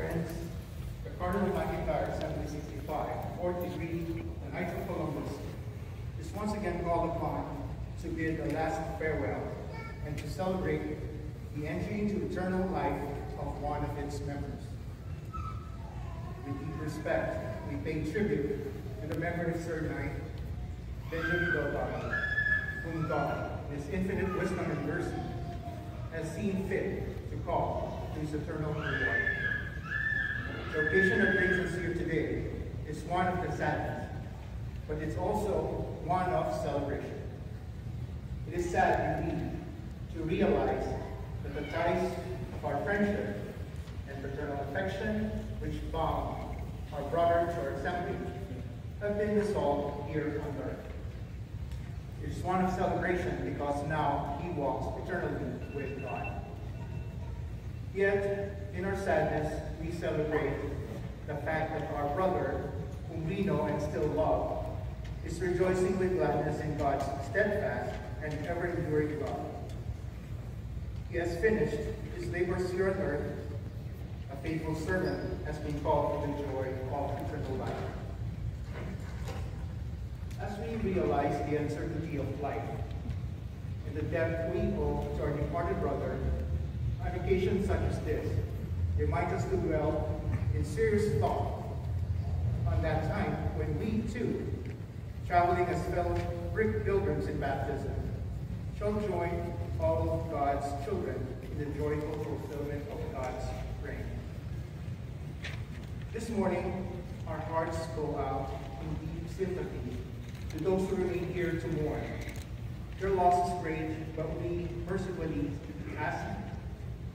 Friends, the Cardinal McIntyre 1765, 4th degree, the Knights of Columbus, is once again called upon to bid a last farewell and to celebrate the entry into eternal life of one of its members. With deep respect, we pay tribute to the memory of Sir Knight Benjamin Delgado, whom God, in His infinite wisdom and mercy, has seen fit to call to His eternal reward. The occasion that brings us here today is one of the sadness, but it's also one of celebration. It is sad indeed to realize that the ties of our friendship and fraternal affection which bound our brother to our assembly have been dissolved here on earth. It is one of celebration because now he walks eternally with God. Yet, in our sadness, we celebrate the fact that our brother, whom we know and still love, is rejoicing with gladness in God's steadfast and ever-enduring love. He has finished his labors here on earth. A faithful servant has been called to the joy of eternal life. As we realize the uncertainty of life and the debt we owe to our departed brother, on occasions such as this, remind us to dwell in serious thought on that time when we too, traveling as fellow pilgrims in baptism, shall join all of God's children in the joyful fulfillment of God's reign. This morning, our hearts go out in deep sympathy to those who remain here to mourn. Their loss is great, but we mercifully ask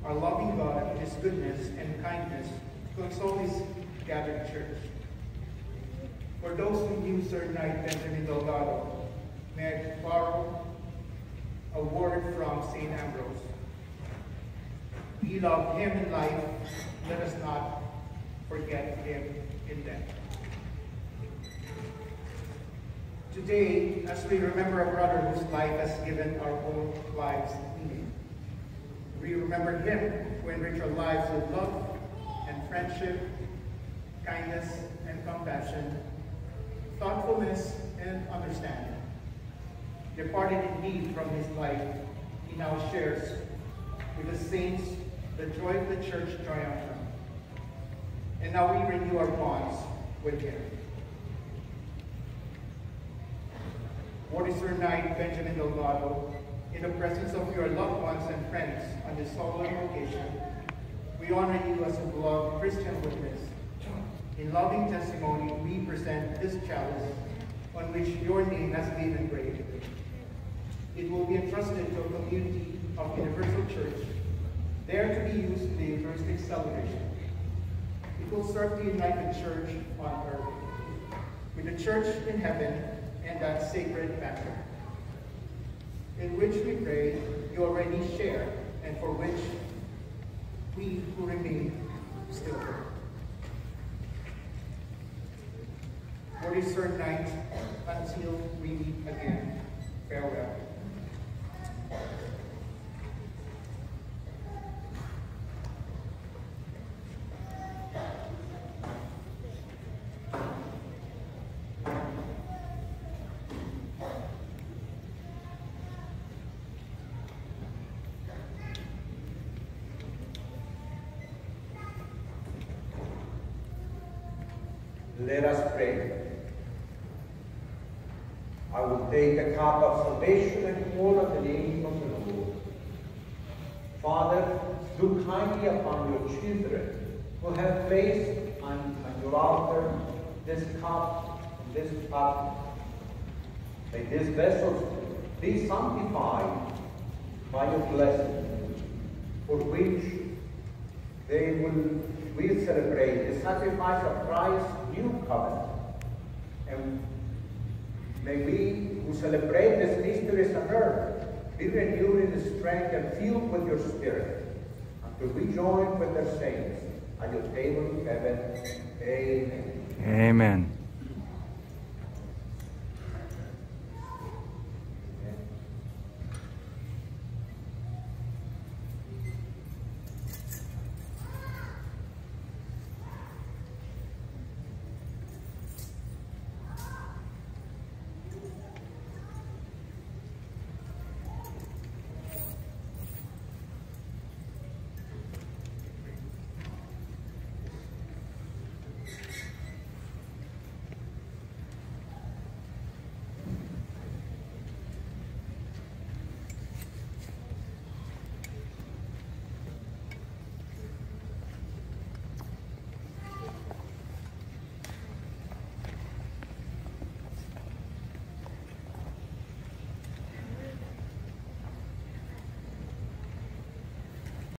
our loving God in His goodness and kindness to console His gathered church. For those who knew Sir Knight Benjamin Delgado, may I borrow a word from St. Ambrose. We love him in life, let us not forget him in death. Today, as we remember a brother whose life has given our own lives meaning, we remember him who enriched our lives with love and friendship, kindness and compassion, thoughtfulness and understanding. Departed indeed from his life, he now shares with the saints the joy of the church triumphant. And now we renew our bonds with him. What is Sir Knight Benjamin Delgado, in the presence of your loved ones and friends on this solemn occasion, we honor you as a beloved Christian witness. In loving testimony, we present this chalice on which your name has been engraved. It will be entrusted to a community of Universal Church, there to be used in the Eucharistic celebration. It will serve the united Church on earth, with the Church in heaven and that sacred banner, in which we pray you already share, and for which we who remain still pray. For this Sir Knight, until we meet again, farewell. Let us pray. I will take the cup of salvation and call on the name of the Lord. Father, look kindly upon your children who have placed on your altar this cup and this cup. May these vessels be sanctified by your blessing, for which they will celebrate the sacrifice of Christ's new covenant. And may we who celebrate these mysteries on earth be renewed in strength and filled with your Spirit, until we join with the saints at your table in heaven. Amen. Amen.